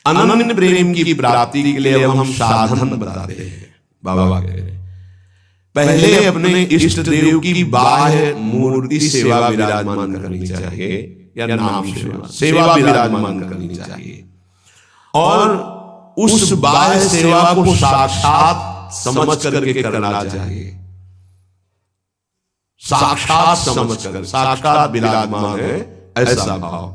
अनन्य प्रेम की प्राप्ति के लिए हम साधन बताते हैं। बाबा कह रहे पहले अपने इष्ट देव की बाह्य मूर्ति सेवा विराजमान करनी चाहिए, या नाम सेवा विराजमान करनी चाहिए, और उस बाह्य सेवा को साक्षात समझ करके करना चाहिए। साक्षात समझ कर, साक्षात विराजमान है ऐसा भाव।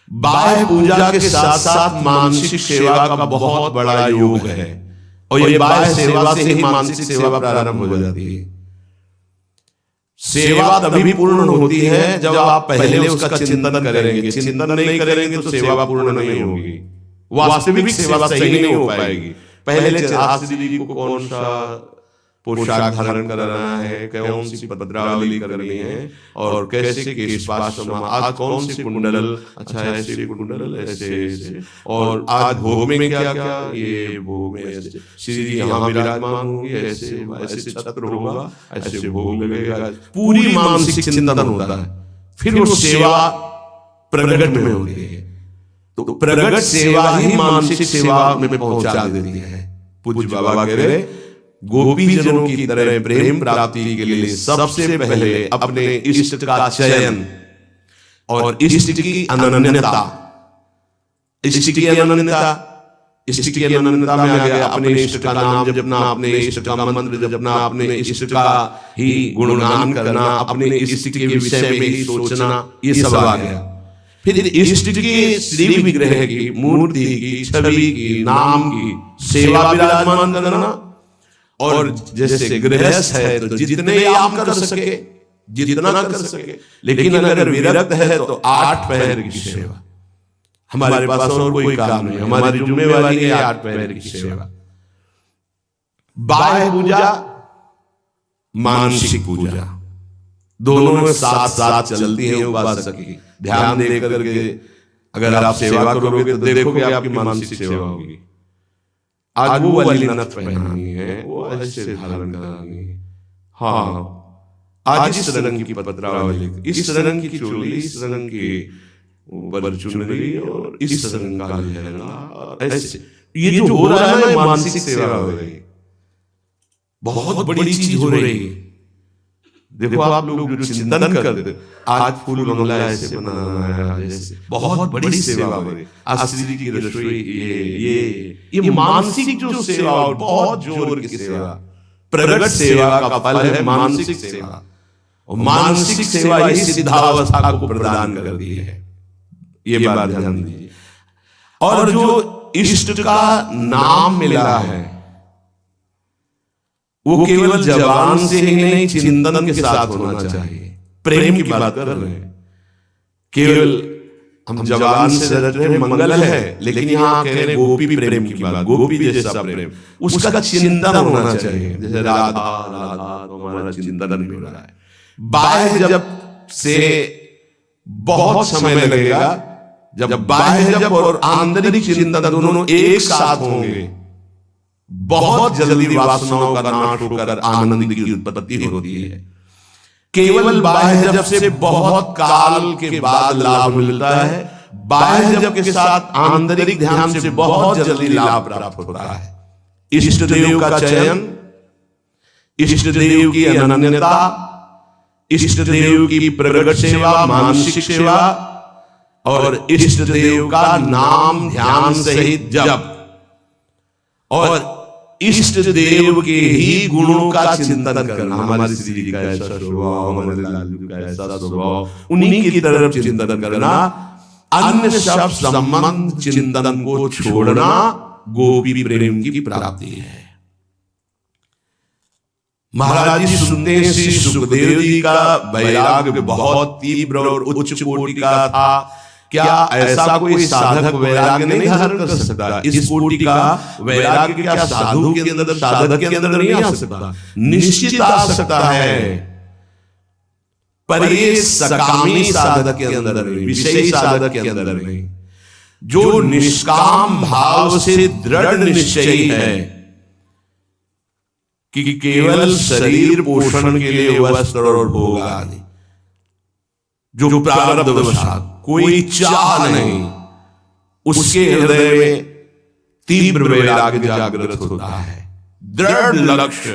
बाह्य पूजा के साथ साथ मानसिक सेवा का बहुत बड़ा योग है, और ये बाह्य सेवा से ही मानसिक सेवा प्रारंभ हो जाती है। सेवा तभी पूर्ण होती है जब आप पहले उसका चिंतन करेंगे। चिंतन नहीं करेंगे तो सेवा पूर्ण नहीं होगी, वास्तविक सेवा सही नहीं हो पाएगी। पहले शास्त्री जी को कौन सा पोशाक धारण करना है, कौन सी पत्रावली करनी है, और कैसे केश पाशमा, आज कौन सी कुंडल, अच्छा ऐसे कुंडल ऐसे, और आज भोग में क्या क्या, ये भोग में ऐसे श्री जी यहाँ विराजमान होंगे, ऐसे ऐसे छत्र होगा, ऐसे भोग लगेगा। पूरी मानसिक चिंतन होता है, फिर वो सेवा प्रगट में होती है। तो प्रगट सेवा ही मानसिक सेवा में पहुंचा देती है। पूज्य बाबा कह रहे गोपी जनों की तरह प्रेम प्राप्ति के लिए सबसे पहले अपने इष्ट का चयन और इष्ट की अनन्यता, इष्ट की अनन्यता, इष्ट की अनन्यता में आ गया अपने इष्ट का नाम जपना, अपने इष्ट का मंत्र जपना, अपने इष्ट का ही गुणगान करना, अपने इष्ट के विषय में ही सोचना, ये सब आ गया। फिर इष्ट के श्री विग्रह की, मूर्ति की, छवि की, नाम की सेवा विराजमान करना। और जैसे गृहस्थ है तो जितने आप कर सके, जितना कर सके, लेकिन अगर विरक्त है तो 8 पहर की सेवा। हमारे पास और कोई काम नहीं, हमारी जिम्मेवारी है 8 पहर की सेवा। बाह्य पूजा, मानसिक पूजा, दोनों में साथ साथ चलती है उपासक की। ध्यान दे करके अगर आप सेवा करोगे तो देखोगे आपकी मानसिक सेवा होगी। आज वो वाली नथ पहनानी है, वो ऐसे धारण करानी है, हाँ आज इस रंग की पत्रावली, इस रंग की चोली, इस रंग की ऊपर चुनरी, और इस रंग का लहंगा, ऐसे ये जो हो रहा है ना मानसिक सेवा हो रही है, बहुत बड़ी चीज हो रही है। देखो आप लोग जो चिंतन करते, आज फूल बंगला ऐसे बनाना है, जैसे बहुत बड़ी सेवा हो रही। अस्त्री की रसोई, ये मानसिक जो सेवा, बहुत जोर की सेवा, प्रगट सेवा का फल है मानसिक सेवा। और मानसिक सेवा ही सिद्धावस्था को प्रदान करती है, ये बात ध्यान दीजिए। और जो इष्ट का नाम मिला है वो केवल जबान से ही नहीं, चिंतन के साथ होना चाहिए। प्रेम की बात कर रहे हैं, केवल हम जबान से रट रहे मंगल है, लेकिन यहाँ कह रहे गोपी प्रेम की बात, गोपी जैसा प्रेम, उसका चिंतन होना चाहिए। जैसे राधा राधा तो हमारा चिंतन भी हो रहा है। बाह्य जब से बहुत समय लगेगा, जब बाह्य जब और आंतरिक चिंतन दोनों एक साथ होंगे, बहुत जल्दी वासनाओं का नाश होकर आनंद की उत्पत्ति होती है। केवल बाह्य जब से बहुत काल के बाद लाभ मिलता है, बाह्य जब के साथ आंतरिक ध्यान से बहुत जल्दी लाभ प्राप्त होता है। इष्ट देव का चयन, इष्ट देव की अनन्यता, इष्ट देव की प्रगट सेवा, मानसिक सेवा, और इष्ट देव का नाम ध्यान सहित जप, और इष्ट देव के ही गुणों का चिंतन करना। हमारे श्री जी का ऐसा स्वभाव, हमारे लालू का ऐसा स्वभाव, उन्हीं की तरफ चिंतन करना। अन्य सब संबंध चिंतन को छोड़ना गोपी प्रेम की प्राप्ति है। महाराज जी सुनते हैं श्री सुखदेव जी का वैराग्य बहुत तीव्र और उच्च कोटि का था। क्या ऐसा कोई साधक वैराग्य नहीं धारण कर सकता? इस कोटि का वैराग्य क्या साधु के अंदर, साधक के अंदर नहीं आ सकता? निश्चित आ सकता है, पर ये सकामी साधक के अंदर नहीं, विषयी साधक के अंदर नहीं। जो निष्काम भाव से दृढ़ निश्चयी है कि केवल शरीर पोषण के लिए वस्त्र और भोग आदि, जो प्रारब्धवशात, कोई चाह नहीं, उसके हृदय में तीव्र वैराग्य जागृत होता है। दृढ़ लक्ष्य,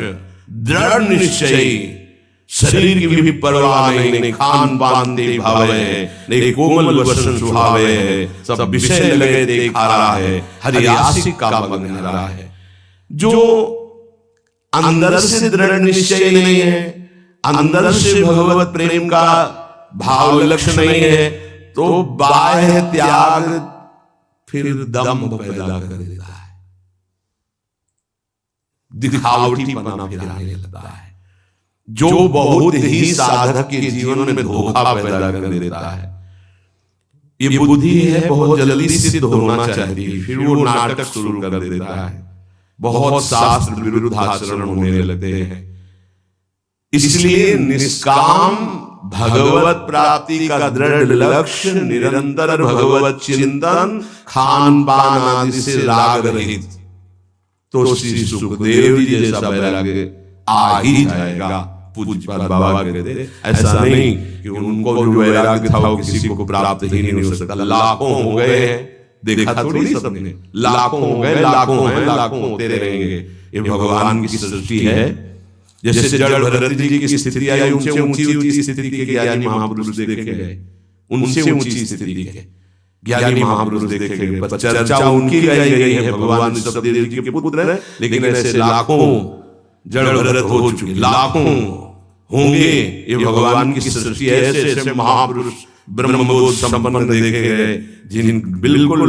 दृढ़ निश्चय, शरीर की भी परवाह नहीं, खान पान दे भावे, नहीं कोमल वसन सुहावे, सब विषय लगे देखा रहा है, हरि आशिक का बन रहा है। जो अंदर से दृढ़ निश्चय नहीं है, अंदर से भगवत प्रेम का भाव लक्ष्य नहीं है, तो बाह्य त्याग फिर दम पैदा कर देता है, दिखावटी बना फिर आने लगता है, जो बहुत ही साधक के जीवन में धोखा पैदा कर देता है। ये बुद्धि है बहुत जल्दी सिद्ध होना चाहती है, फिर वो नाटक शुरू कर देता है, बहुत शास्त्र विरुद्ध आचरण होने लगते हैं। इसलिए निष्काम भगवत प्राप्ति का दृढ़ लक्ष्य, निरंतर भगवत चिंतन, खान पान आदि से राग रहित, तो श्री सुखदेव जी जैसा वैराग्य आ ही जाएगा। पूज्यपाद बाबा कहते ऐसा नहीं कि उनको जो वैराग्य था वो किसी को प्राप्त ही नहीं हो सकता। लाखों हो गए हैं, देखा थोड़ी सबने, लाखों हो गए, लाखों हैं, लाखों होते रहेंगे। ये भगवान की सृष्टि है। जैसे जड़ भरत जी की स्थिति आई, उनसे ऊंची स्थिति के ज्ञानी महापुरुष देखे गए, उनसे ऊंची स्थिति के ज्ञानी महापुरुष देखे गए। चर्चा उनकी गाई गई है, भगवान सतदेव जी के पुत्र है, लेकिन ऐसे लाखों जड़ भरत हो चुके, लाखों होंगे। ये भगवान की सृष्टि है। ऐसे ऐसे महापुरुष ब्रह्मबोध संपन्न देखे गए, जिन बिल्कुल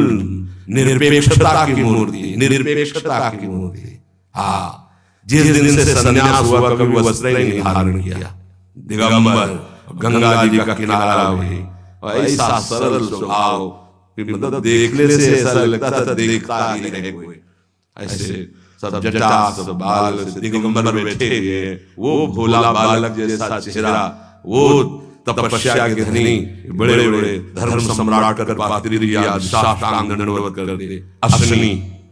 निरपेक्षता की मूर्ति, निरपेक्षता की मूर्ति। हाँ, जिस दिन से संन्यास हुआ कभी वस्त्र नहीं धारण किया, दिगंबर, गंगा जी का किनारा हुई, ऐसा सरल स्वभाव, मतलब देखने से ऐसा लगता था देखता ही रहे कोई। ऐसे सब जटा, सब बाल, दिगंबर बैठे हुए, वो भोला बालक जैसा चेहरा, वो तपस्या के धनी, बड़े बड़े धर्म सम्राट कर पात्री साष्टांग दंडवत कर दे।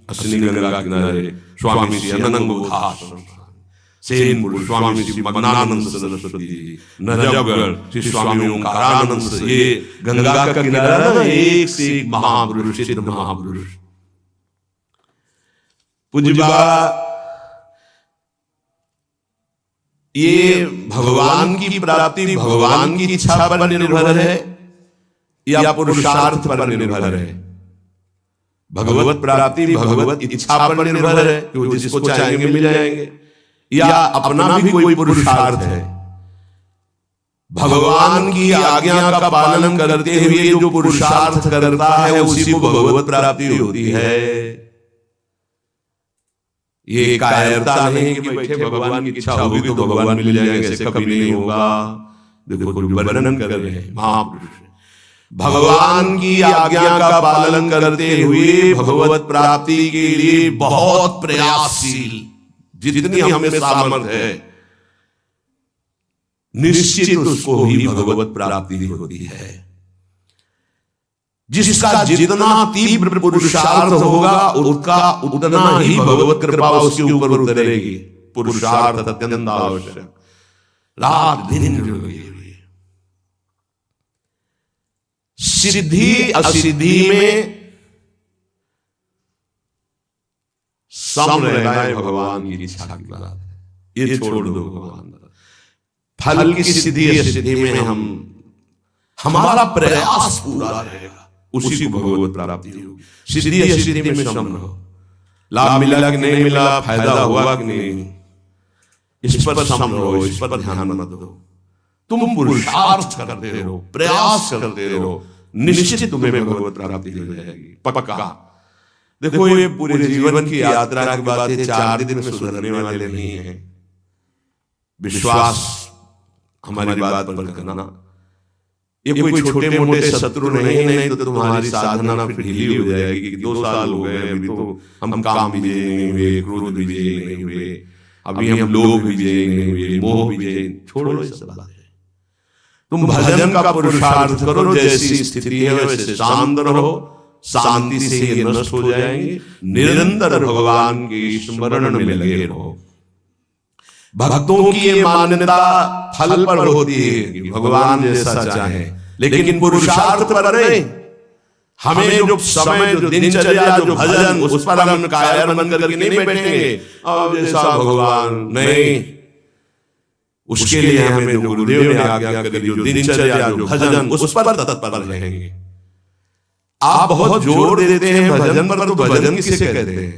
अश्विनी गंगा किनारे स्वामी श्री अनंग घास, सेनपुर स्वामी श्री मग्नानंद सरस्वती जी, नजफगढ़ श्री स्वामी ओंकारानंद, ये गंगा का किनारा, एक से एक महापुरुष, सिद्ध महापुरुष। पूज्य बाबा ये भगवान की प्राप्ति भगवान की इच्छा पर निर्भर है या पुरुषार्थ पर निर्भर है? भगवत प्राप्ति भगवत इच्छा पर निर्भर है कि वो जिसको चाहेंगे मिल जाएंगे, या अपना भी कोई पुरुषार्थ है? भगवान की आज्ञा का पालन करते हुए जो पुरुषार्थ करता है उसी को भगवत प्राप्ति होती है। ये कायरता नहीं कि बैठे भगवान की इच्छा होगी तो भगवान मिल जाएंगे, ऐसे कभी नहीं होगा। देखो जो वर्णन कर रहे हैं महापुरुष, भगवान की आज्ञा का पालन करते हुए भगवत प्राप्ति के लिए बहुत प्रयासशील, जितनी हमें सामर्थ्य है, निश्चित उसको ही भगवत प्राप्ति होती है। जिसका जितना तीव्र पुरुषार्थ होगा उसका उतना ही भगवत कृपा उसके ऊपर उतरेगी। पुरुषार्थ अत्यंत आवश्यक, रात दिन सिद्धि असिद्धि में सम रहना है भगवान की इच्छा की बात है। ये छोड़ दो भगवान, फल की सिद्धि असिद्धि में हमारा प्रयास पूरा रहेगा, उसी को भगवत प्राप्ति होगी। सिद्धि असिद्धि में सम रहो, लाभ मिला कि नहीं मिला, फायदा हुआ कि नहीं, इस पर सम रहो, इस पर ध्यान मत दो। तुम पुरुषार्थ करते रहो, प्रयास करते रहो, निश्चित तुम्हें भगवत प्राप्ति हो जाएगी, पक्का। देखो ये पूरे जीवन की यात्रा की बात है, 4 दिन में सुधरने वाले नहीं है। विश्वास हमारी बात पर करना, ये कोई छोटे मोटे शत्रु नहीं तो तुम्हारी साधना फिर ढीली हो जाएगी। 2 साल हो गए, अभी तो हम काम विजय नहीं हुए, क्रोध विजय नहीं हुए, अभी हम लोभ विजय नहीं हुए, मोह विजय, छोड़ो ये सब बातें। तुम भजन का पुरुषार्थ करो, जैसी स्थिति है वैसे शांत रहो, शांति से ये नष्ट हो जाएंगे। निरंतर भगवान के स्मरण में लगे रहो। भक्तों की ये मान्यता फल पर होती है कि भगवान जैसा चाहे, लेकिन पुरुषार्थ पर नहीं। हमें जो समय, जो दिनचर्या, जो भजन, उस पर हम कायर बन करके नहीं बैठेंगे और जैसा भगवान, नहीं। उसके लिए हमें जो गुरुदेव ने आज्ञा करी, जो दिनचर्या, जो भजन, उस पर तत्पर रहेंगे। आप बहुत जोर देते हैं भजन पर, तो भजन किसे कहते हैं?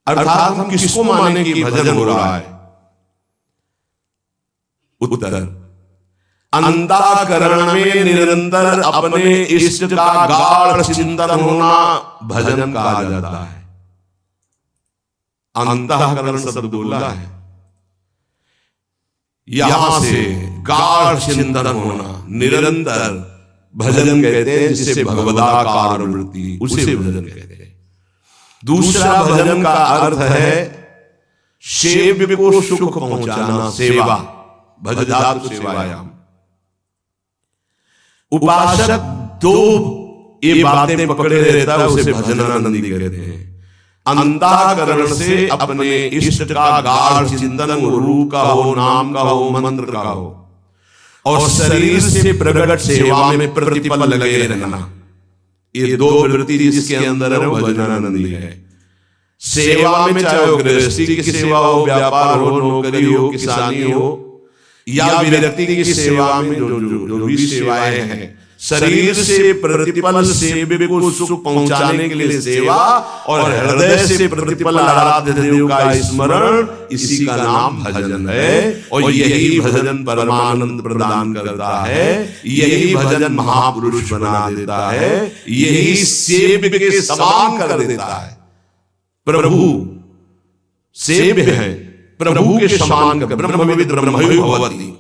अर्थात हम किसको माने कि भजन हो रहा है? उत्तर, अंतःकरण में निरंतर अपने इष्ट का गाढ़ चिंतन होना भजन कहा जाता है। अंतःकरण शब्द बोला है, यहां से गाढ़ चिंतन होना, निरंतर भजन कहते हैं, जिसे भगवदाकार वृत्ति, उसे भजन कहते हैं। दूसरा भजन का अर्थ है सेव्य को सुख पहुंचाना, सेवा, भजदातु सेवायाम। उपासक दो ये बातें पकड़े रहता है, उसे भजनानंदी कहते हैं। अंतःकरण से अपने इष्ट का गाढ़ चिंतन, रूप का हो, नाम का हो, मंत्र का हो, और शरीर से प्रकट सेवा में प्रतिपल लगे रहना। ये दो वृत्ति जिसके अंदर है वो भजनानंदी है। सेवा में चाहे वो गृहस्थी की सेवा हो, व्यापार हो, नौकरी हो, किसानी हो, या व्यक्ति की सेवा में जो भी सेवाएं हैं, शरीर से प्रतिपल सेव्य को सुख पहुंचाने के लिए सेवा, और हृदय से प्रतिपल आराध्य देव का स्मरण, इसी का नाम भजन है। और यही भजन परमानंद प्रदान करता है, यही भजन महापुरुष बना देता है, यही सेव्य के समान कर देता है। प्रभु सेव्य है, प्रभु के समान कर, ब्रह्मविद् ब्रह्मयो भवति।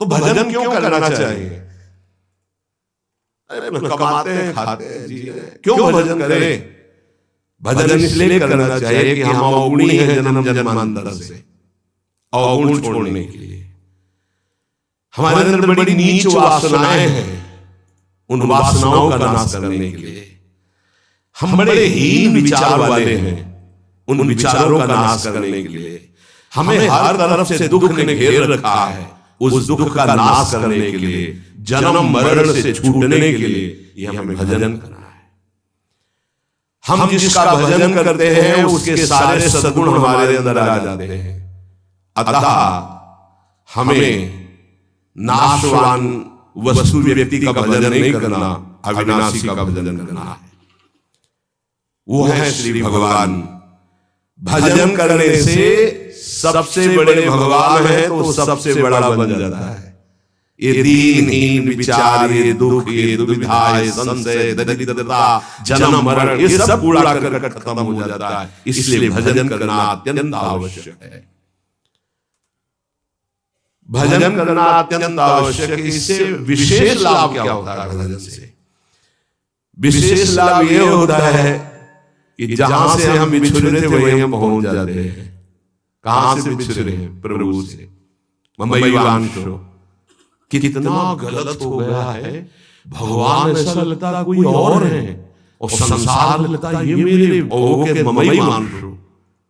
तो भजन क्यों करना चाहिए? अरे कमाते हैं, खाते हैं, जी क्यों भजन करें? भजन इसलिए करना चाहिए कि हम अवगुणी हैं जन्म जन्मांतर से, अवगुण छोड़ने के लिए। हमारे अंदर बड़ी नीच वासनाएं हैं, उन वासनाओं का नाश करने के लिए। हम बड़े हीन विचार वाले हैं, उन विचारों का नाश करने के लिए। हमें हर तरफ से दुख ने घेर रखा है, उस दुख का नाश करने के लिए, जन्म मरण से छूटने के लिए ये हमें भजन करना है। हम जिसका भजन करते हैं उसके सारे सद्गुण हमारे अंदर आ जाते हैं। अतः हमें नाशवान वस्तु व्यक्ति का भजन नहीं करना, अविनाशी का भजन करना है। वो है श्री भगवान। भजन करने से सबसे बड़े भगवान है तो सबसे बड़ा बन जाता है। ये दीनहीन विचार, ये दुख, ये दुविधा, ये संशय, दरिद्रता, जन्म मरण, ये सब कूड़ा करकट खत्म हो जाता है। इसलिए भजन करना अत्यंत आवश्यक है। भजन करना अत्यंत आवश्यक है। इससे विशेष लाभ क्या होता है? भजन से विशेष लाभ ये होता है कि जहां से हम बिछुड़े थे वहीं हम पहुंच जाते हैं। कहां से बिछुड़े हैं? प्रभु से। मुंबई वांशो कितना गलत हो गया है। भगवान ऐसा लगता है कोई और है, और संसार लगता है ये मेरे के मुंबई वांशो,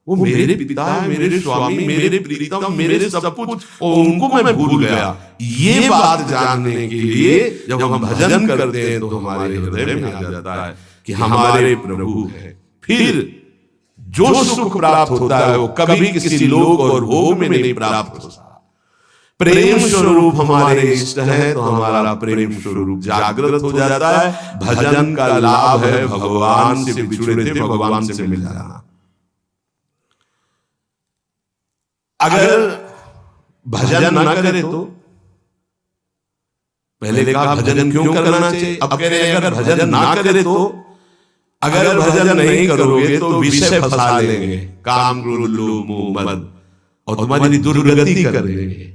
वो मेरे पिता है, मेरे स्वामी, मेरे प्रीतम, मेरे सब कुछ, और उनको मैं भूल गया। ये बात जानने के लिए जब हम भजन करते हैं तो हमारे हृदय में आ जाता है कि हमारे प्रभु है। फिर जो सुख प्राप्त होता है वो कभी किसी लोक और भोग में नहीं प्राप्त होता। प्रेम स्वरूप हमारे इष्ट है तो हमारा प्रेम स्वरूप जागृत हो जाता है। भजन का लाभ है भगवान से बिछुड़े थे भगवान से मिल जाना। अगर भजन ना करे तो, पहले कहा भजन क्यों करना चाहिए, अब कह रहे हैं अगर भजन ना करे तो, अगर भजन नहीं करोगे तो विषय फंसा लेंगे, काम, क्रोध, लोभ, मोह, मद, और तुम्हारी दुर्गति कर देंगे।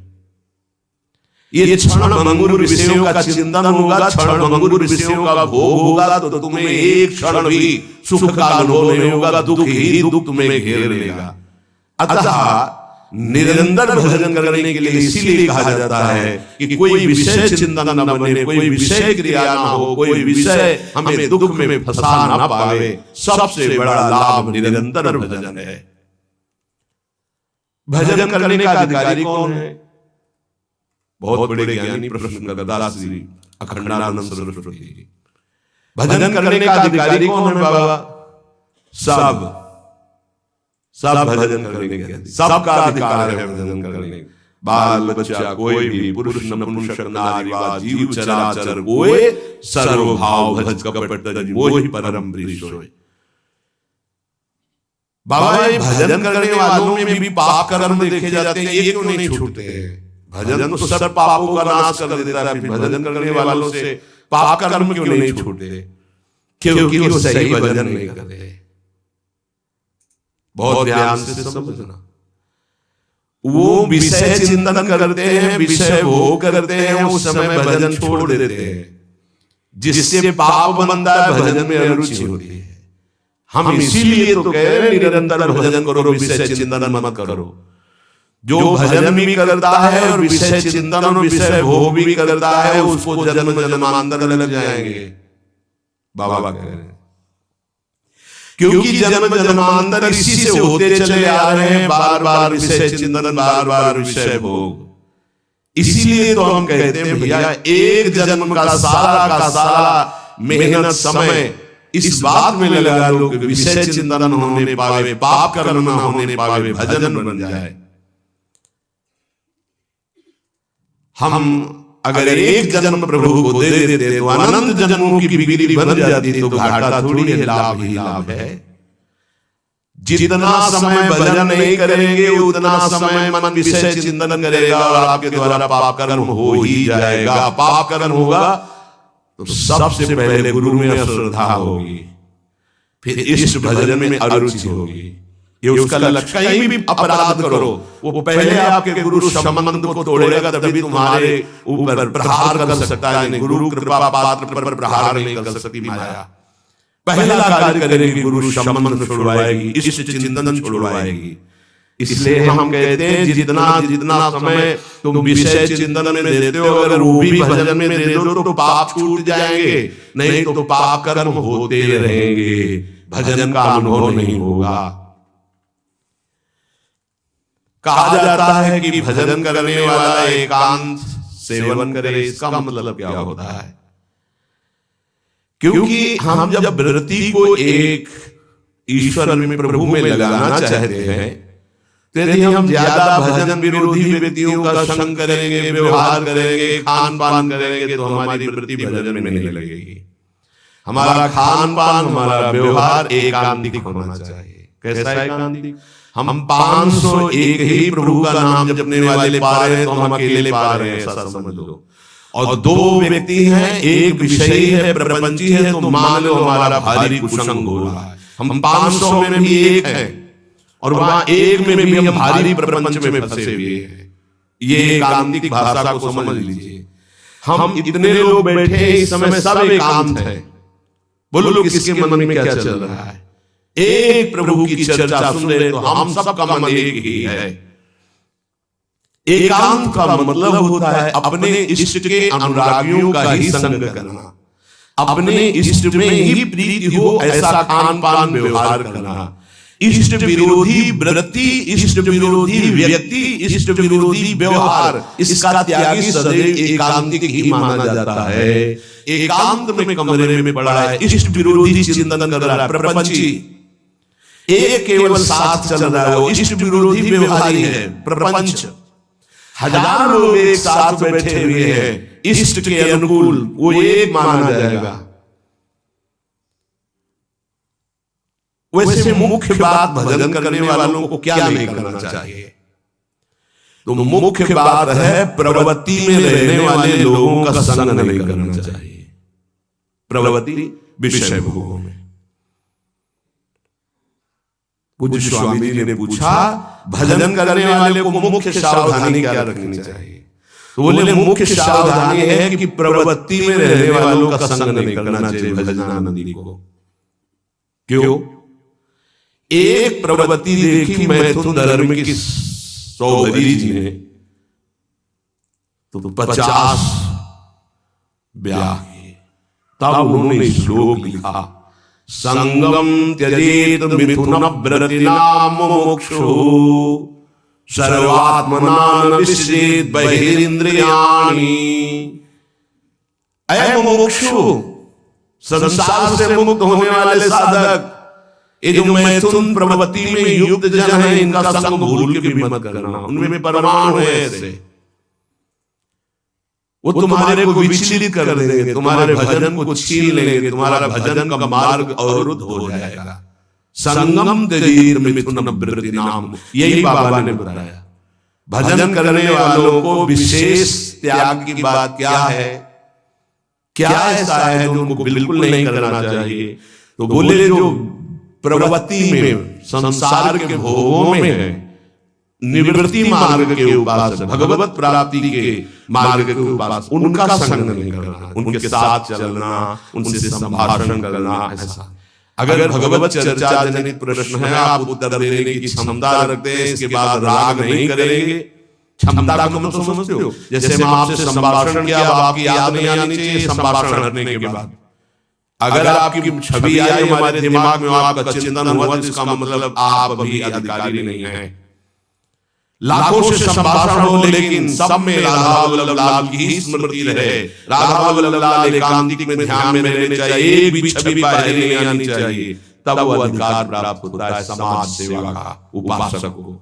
ये क्षण भंगुर विषयों का चिंतन होगा, क्षण भंगुर विषयों का भोग होगा, तो तुम्हें एक क्षण भी सुख का अनुभव नहीं होगा, दुख ही दुख तुम्हें घेर लेगा। अतः निरंतर भजन करने के लिए इसीलिए कहा जाता है कि कोई विषय चिंतन न बने, कोई विषय क्रिया ना हो, कोई विषय हमें दुख में फंसा ना पावे। सबसे बड़ा लाभ निरंतर भजन है। भजन करने का अधिकारी कौन है? बहुत बड़े ज्ञानी प्रश्नकर्ता श्री अखंडानंद सरस्वती जी। भजन करने का अधिकारी कौन है बाबा? सब भजन करने के, सबका अधिकार है भजन करने। बाल बच्चा कोई भी, पुरुष नपुंसक नारीवाद जीव चराचर कोय, सर्वभाव भज कपट तज मोहि परम प्रिय सोय। बाबा ये भजन करने वालों में भी पाप कर्म देखे जाते हैं, ये क्यों नहीं छूटते हैं? भजन तो सब पापों का नाश कर देता है, फिर भजन करने वालों से पाप कर्म क्यों नहीं छूटते? क्योंकि वो सही भजन नहीं करते। बहुत ध्यान से समझना। वो विषय चिंतन करते हैं, विषय भोग करते हैं, उस समय भजन छोड़ देते हैं, जिससे पाप बनता है, भजन में अरुचि होती है। हम इसीलिए तो कह रहे हैं निरंतर भजन करो, विषय चिंतन मत करो। जो भजन भी करता है और विषय चिंतन और विषय भोग भी करता है, उसको जन्म जन्मांतर लग जाएंगे, बाबा कह रहे हैं। क्योंकि जन्म जन्मांतर इसी से होते चले आ रहे हैं, बार बार विषय चिंतन, बार बार विषय भोग। इसीलिए तो हम कहते हैं भैया, एक जन्म का सारा मेहनत समय इस बात में लगा लो कि विषय चिंतन होने पावे, पाप कर्म न होने पावे, भजन बन जाए। हम अगर एक जन्म प्रभु को दे देते तो अनंत जन्मों की बिक्री बन जाती, तो घाटा थोड़ी है, लाभ ही लाभ है। जितना समय भजन नहीं करेंगे उतना समय मन विषय चिंतन करेगा और आपके द्वारा पाप कर्म हो ही जाएगा। पाप कर्म होगा तो सबसे पहले गुरु में अश्रद्धा होगी, फिर इस भजन में अरुचि होगी। ये उसका लक्ष्य। कहीं भी अपराध करो, वो पहले आपके गुरु संबंध को तोड़ेगा, तभी तुम्हारे ऊपर प्रहार कर सकता है। गुरु कृपा पात्र पर प्रहार नहीं कर सकती माया। पहला कार्य करेगी, गुरु संबंध छुड़वाएगी, इष्ट चिंतन छुड़वाएगी। इसलिए हम कहते हैं जितना जितना समय तुम विषय चिंतन में देते हो, अगर वो भी भजन में दे दो तो पाप छूट जाएंगे, नहीं तो पाप कर्म होते रहेंगे, भजन का अनुभव नहीं होगा। कहा जाता है कि भजन करने वाला एकांत सेवन करे, इसका मतलब क्या होता है? क्योंकि हम जब वृत्ति को एक ईश्वर में प्रभु में लगाना चाहते हैं, यदि हम ज्यादा भजन विरोधी व्यक्तियों का संग करेंगे, व्यवहार करेंगे, खान पान करेंगे, तो हमारी वृत्ति भजन में नहीं लगेगी। हमारा खान पान, हमारा व्यवहार एकांतिक होना चाहिए। कैसा एकांतिक? हम 501 ही प्रभु का नाम जपने वाले पा रहे हैं तो हम अकेले पा रहे हैं, ऐसा समझ लो। और 2 व्यक्ति हैं, एक विषयी है, प्रपंची है, तो मान लो हमारा भारी कुसंग हो रहा है। हम 500 में भी एक हैं और वहां एक में भी हम भारी प्रपंच में फंसे हुए हैं। ये एकांतिक भाषा को समझ लीजिए। हम इतने लोग बैठे हैं इस समय, सब एकांत है। बोलो किसके मन में क्या चल रहा है? एक प्रभु की चर्चा सुन रहे तो हम सबका मन एक ही है। एकांत का मतलब होता है अपने इष्ट के अनुरागियों का ही संग करना, अपने इष्ट में ही प्रीति हो ऐसा खान पान व्यवहार करना। इष्ट विरोधी वृत्ति, इष्ट विरोधी व्यक्ति, इष्ट विरोधी व्यवहार, इसका त्यागी सदैव एकांतिक ही माना जाता है। एकांत में कमरे में पड़ा है, इष्ट विरोधी चिंतन कर रहा है, प्रपंची एक केवल साथ चल रहा है, वो इष्ट विरोधी व्यवहारी है, प्रपंच। 1000 लोग एक साथ बैठे हुए हैं इष्ट के अनुकूल, वो एक माना जाएगा। वैसे मुख्य बात भजन करने वालों को क्या नहीं करना चाहिए? तो मुख्य बात है प्रवृत्ति में रहने वाले लोगों का संग नहीं करना चाहिए। प्रवृत्ति विषय भोगों में। पूज्य स्वामी जी ने पूछा भजन करने वाले को मुख्य सावधानी क्या रखनी चाहिए? तो बोले मुख्य सावधानी है कि प्रवृत्ति में रहने वालों का संग नहीं करना चाहिए भजनानंदी को। क्यों? एक प्रवृत्ति देखी मैथुन धर्म की चौधरी जी ने तो 50 ब्याह किए, तब उन्होंने श्लोक लिखा, संगम त्यजेत मिथुन व्रतिनाम मोक्षो सर्वात्मना न विश्रेत बहिरिंद्रियाणि। ऐ मुमुक्षु, संसार से मुक्त होने वाले साधक, ये जो मैथुन प्रवृत्ति में युक्त जन है, इनका संग भूल के भी मत करना। उनमें परमाणु है ऐसे, वो तुम्हारे को विचलित कर देंगे, तुम्हारे भजन को छीन लेंगे, तुम्हारा भजन का मार्ग अवरुद्ध हो जाएगा। संगम त्यजीर मिथुन वृत्ति नाम, यही बाबा ने बताया। भजन करने वालों को विशेष त्याग की बात क्या है, क्या ऐसा है जो उनको बिल्कुल नहीं करना चाहिए? तो बोले जो प्रवृत्ति में, संसार के भोगों में है, निवृत्ति मार्ग के उपासक, भगवत प्राप्ति के मार्ग के उपासक, उनका संग नहीं करना, उनके साथ चलना, उनसे संभाषण करना। ऐसा अगर भगवत चर्चा जनित प्रश्न है, आप उत्तर देने की क्षमता रखते हैं, इसके बाद राग नहीं करेंगे। क्षमता को तो समझते हो, जैसे मैं आपसे संभाषण किया, आपकी याद नहीं आनी चाहिए संभाषण करने के बाद। अगर आपकी छवि आई हमारे दिमाग में, आपका चिंतन हुआ, तो इसका मतलब आप अभी अधिकारी नहीं है। लाखों से संभाषण हो, लेकिन सब में राधा वल्लभ लाल की ही स्मृति रहे। राधा वल्लभ लाल एकांतिक में ध्यान में रहने चाहिए, एक भी छवि बाहर नहीं आनी चाहिए, तब वो अधिकार प्राप्त होता है समाज सेवा का, उपासक को।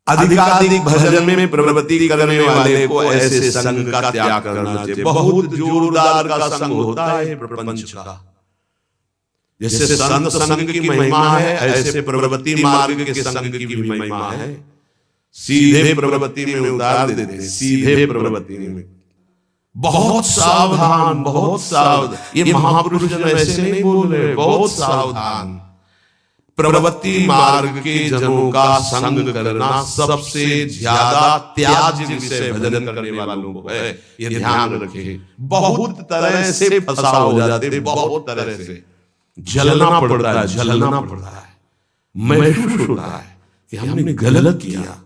अधिकाधिक भजन में प्रवृत्ति करने वाले को ऐसे संग का त्याग करना चाहिए। बहुत जोरदार का संग होता है प्रपंच का। जैसे संत संग की महिमा है, ऐसे प्रवृत्ति मार्ग के संग की भी महिमा है। सीधे प्रवृत्ति में उतार देते हैं, सीधे प्रवृत्ति में बहुत सावधान, बहुत सावधान। ये महापुरुष जन ऐसे नहीं बोल रहे, बहुत सावधान। प्रवृत्ति मार्ग के जनों का संग करना सबसे ज्यादा त्याज्य विषय भजन करने वालों को है, ये ध्यान रखें। बहुत तरह से फंसा हो जाते, बहुत तरह से जलना पड़ता है, जलना पड़ता है, महसूस होता है कि हमने गलत किया,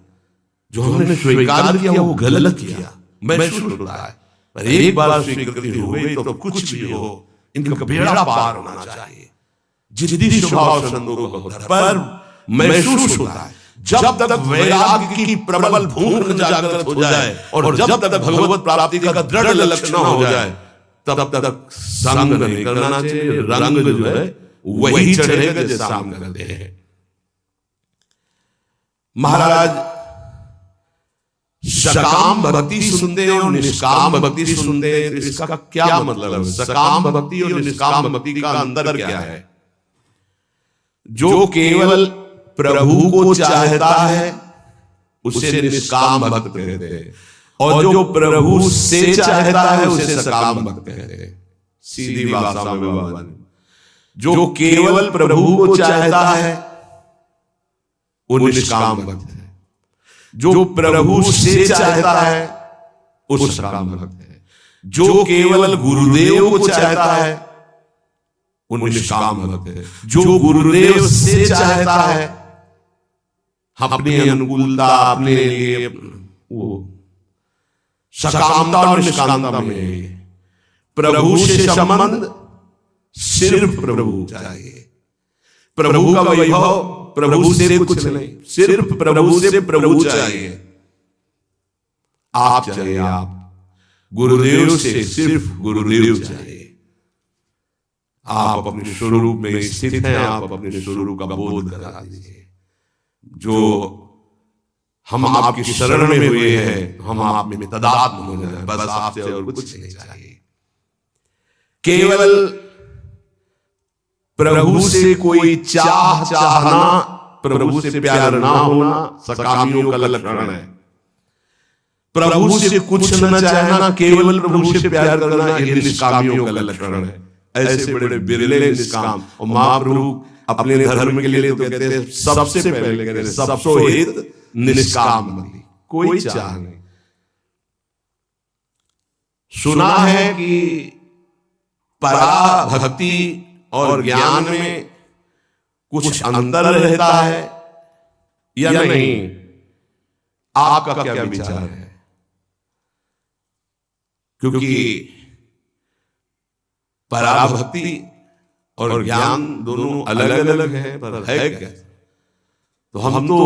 जो हमने स्वीकार किया वो गलत किया, महसूस होता है। पर एक बार स्वीकृति हो गई तो कुछ भी हो, इनका बेड़ा पार होना चाहिए। जिद्दी स्वभाव संतों को होता है, पर महसूस होता है। जब तक वैराग्य की प्रबल भूख जागृत हो जाए और जब तक भगवत प्राप्ति का दृढ़ लक्ष्य न हो जाए, तब तक संग नहीं करना चाहिए। रंग जो है वही चढ़ेगा जैसा हम करते हैं। महाराज सकाम भक्ति सुनते हैं और निष्काम भक्ति सुनते हैं, इसका क्या मतलब है? सकाम भक्ति और निष्काम भक्ति का अंतर क्या है? जो केवल प्रभु को चाहता है उसे निष्काम भक्त कहते हैं, और जो प्रभु से चाहता है उसे सकाम भक्त कहते हैं। सीधी भाषा में बाबा ने, जो केवल प्रभु को चाहता है वो निष्काम भक्त है, जो प्रभु से चाहता है वो सकाम भक्त है, जो केवल गुरुदेव को चाहता है वो निष्काम भक्त है, जो गुरुदेव से चाहता है अपनी अनुकूलता, अपने लिए वो सकामता और निष्कामता में। प्रभु से संबंध सिर्फ प्रभु चाहिए, प्रभु का वैभव प्रभु से कुछ नहीं, सिर्फ प्रभु से प्रभु चाहिए। आप चाहिए, आप गुरुदेव से सिर्फ गुरुदेव चाहिए। आप अपने स्वरूप में स्थित हैं, आप अपने स्वरूप का बोध करा दीजिए। जो हम आपकी शरण में हुए हैं, हम आप में तदात्म हो जाए, बस आपसे और कुछ नहीं चाहिए। केवल प्रभु से कोई चाहना, प्रभु से प्यार ना होना सकामियों का लक्षण है। प्रभु से कुछ न चाहना, केवल प्रभु से प्यार करना, ये निष्कामियों का लक्षण है। ऐसे बड़े बिरले निष्काम। और महाप्रभु अपने धर्म के लिए तो कहते हैं, सबसे पहले कहते हैं सबसो हित निष्काम भक्ति, कोई चाह नहीं। सुना है कि पराभक्ति और ज्ञान में कुछ अंतर रहता है या नहीं? आपका क्या विचार है? क्योंकि पराभक्ति और ज्ञान दोनों अलग अलग है, पर है क्या? तो हम तो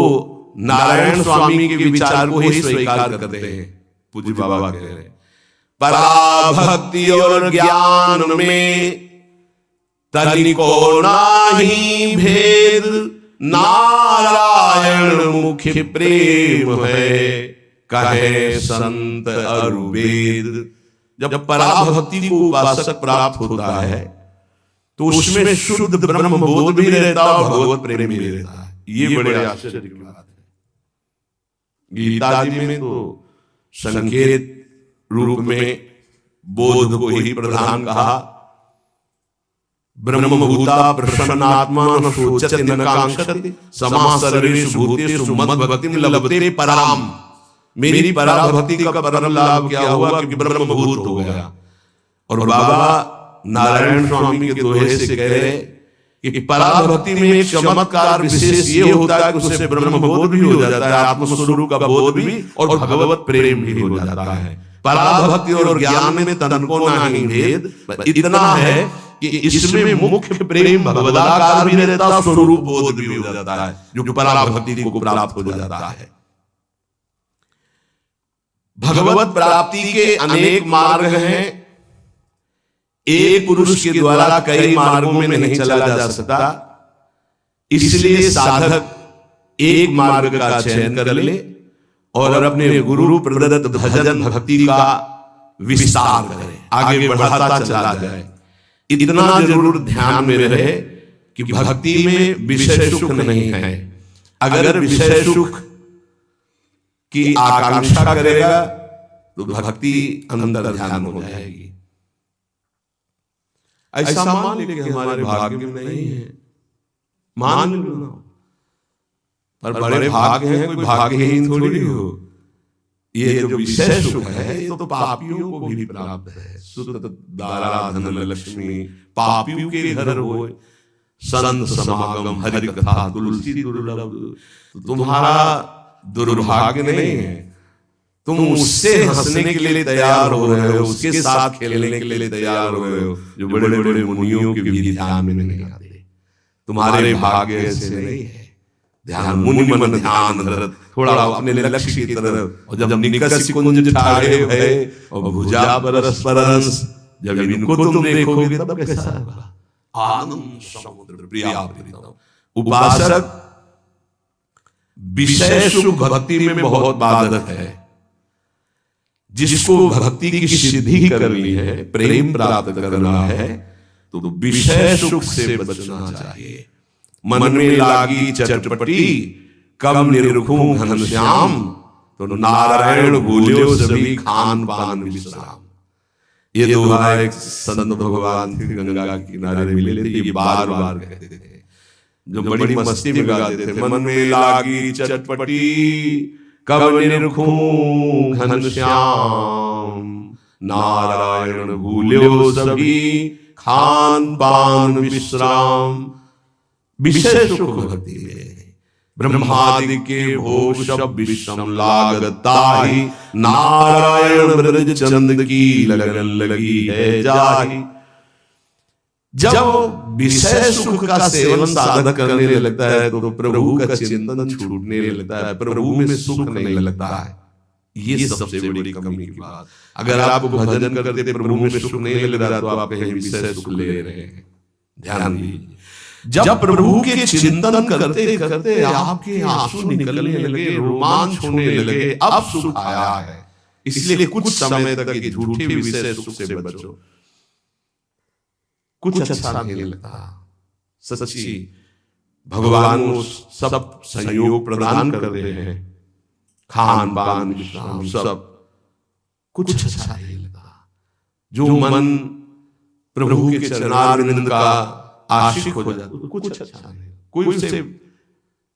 नारायण स्वामी के विचार को ही स्वीकार करते हैं। पूज्य बाबा कह रहे हैं पराभक्ति और ज्ञान में तनिको नाही भेद, नारायण मुख्य प्रेम है कहे संत अरुवेद। जब पराभक्ति को उपासक प्राप्त होता है तो उसमें शुद्ध ब्रह्म बोध भी रहता है, भगवत प्रेम भी रहता है। ये बड़े आश्चर्य की बात है। गीता जी में तो संकेत रूप में बोध को ही प्रधान कहा। ब्रह्मभूता प्रसन्नात्मा शोचति न कांक्षति, समाः सर्वेषु भूतेषु मद्भक्तिं लभते पराम। मेरी पराभक्ति का परम लाभ क्या हुआ कि ब्रह्मभूत हो गया। और बाबा नारायण स्वामी के दोहे से कह रहे कि पराभक्ति में एक चमत्कार विशेष ये होता है कि उससे ब्रह्मबोध भी हो जाता है, आत्मस्वरूप का बोध भी और भगवत प्रेम भी हो जाता है। पराभक्ति और ज्ञान में तनको नहीं भेद, इतना है कि इसमें मुख्य प्रेम भगवदाकार भी रहता है, स्वरूप बोध भी हो जाता है, जो पराभक्ति को प्राप्त हो जाता है। भगवत प्राप्ति के अनेक मार्ग हैं। एक पुरुष के द्वारा कई मार्गों में नहीं चला जा सकता, इसलिए साधक एक मार्ग का चयन कर ले और अपने गुरु प्रदत्त भजन भक्ति का विस्तार करे, आगे बढ़ाता चला जाए। इतना जरूर ध्यान में रहे कि भक्ति में विषय सुख नहीं है। अगर विषय सुख की आकांक्षा करेगा तो भक्ति अंदर ध्यान हो जाएगी। ऐसा मान ले कि हमारे भाग्य में नहीं है, मान लो ना, पर बड़े भाग्य हैं, कोई भाग्यहीन थोड़ी हो। ये जो विषय सुख है ये तो पापियों को भी प्राप्त है। सुत दारा धन लक्ष्मी पापियों के घर होए, संत समागम हरि कथा तुलसी दुर्लभ। तुम्हारा दुर्भाग्य नहीं है, तुम उससे हंसने के लिए तैयार हो रहे हो, उसके साथ खेलने के लिए तैयार हो रहे हो, जो बड़े बड़े मुनियों के भी ध्यान में नहीं आते। तुम्हारे भाग्य ऐसे नहीं है। ध्यान मुनि मन ध्यान धरत, थोड़ा अपने लक्ष्य की तरफ। और जब निकष कुंज ठाढ़े भये और भुजा परस परंस, जब इनको तुम देखोगे तब कैसा होगा? आनंद समुद्र प्रिया प्रीतम। उपासक विषय सुख भक्ति में बहुत बाधक है। जिसको भक्ति की सिद्धि करनी है, प्रेम प्राप्त करना है, तो विषय सुख से बचना चाहिए। मन में लागी चटपटी कब निरखूं घनश्याम, तो नारायण भूल्यो सभी खान पान विश्राम। ये दोहा एक संत भगवान गंगा के किनारे मिले थे, ये बार बार कहते थे, जो बड़ी मस्ती में गाते थे। मन में लागी चटपटी कब निरखूं घनश्याम, नारायण भूल्यो सभी खान पान विश्राम। विषय सुख भक्ति में ब्रह्मादि के भोग सब विषम लागताहि, नारायण ब्रज चंद की लगन लगी है जाहि। जब विषय सुख का सेवन साधक करने लगता है तो प्रभु का चिंतन छूटने लगता है, प्रभु में सुख नहीं लगता है। ये सबसे बड़ी कमी की बात। अगर आप भजन करते प्रभु में सुख नहीं लग रहा तो आप कहीं विषय सुख ले रहे हैं। ध्यान दीजिए, जब प्रभु के चिंतन करते करते आपके आंसू निकलने लगे, रोमांच होने लगे, अब सुख आया है। इसलिए कुछ समय तक ये झूठे विषय सुख से बचो। कुछ अच्छा नहीं लगता। सच्ची भगवान सब संयोग प्रदान कर रहे हैं, खान पान विश्राम सब, कुछ अच्छा नहीं लगता। जो मन प्रभु के चरणारविंद का आशिक हो जाता तो कुछ अच्छा नहीं, कोई उसे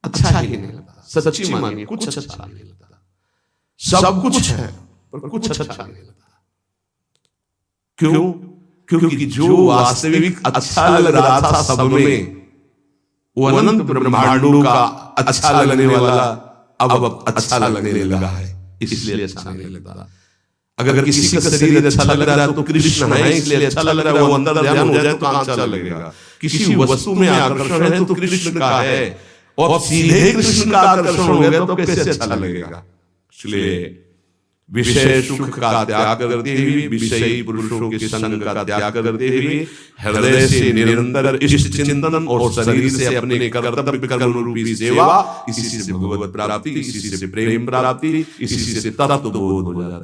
अच्छा ही नहीं लगता। सच्ची मानिए, कुछ अच्छा नहीं लगता। सब कुछ है पर कुछ अच्छा नहीं लगता। क्यों? क्योंकि जो वास्तविक अच्छा लग रहा था सब में, वो अनंत ब्रह्मांडों का अच्छा लगने वाला अब अच्छा लगने लगा है, इसलिए अच्छा नहीं लगता। अगर किसी का शरीर अच्छा लग रहा है तो कृष्ण है इसलिए अच्छा लग रहा है, वो अंदर ध्यान हो जाए तो अच्छा लगेगा। किसी वस्तु में आकर्षण है तो कृष्ण का है, और सीधे कृष्ण का आकर्षण हो गया तो कैसे अच्छा लगेगा। इसलिए विषय सुख का त्याग करते हुए, विषयी पुरुषों के संग का त्याग करते हुए, हृदय से निरंतर इष्ट चिंतन और शरीर से अपने कर्तव्य कर्म रूपी सेवा, इसी से भगवत प्राप्ति, इसी से प्रेम प्राप्ति, इसी से तत्व बोध हो जाता है।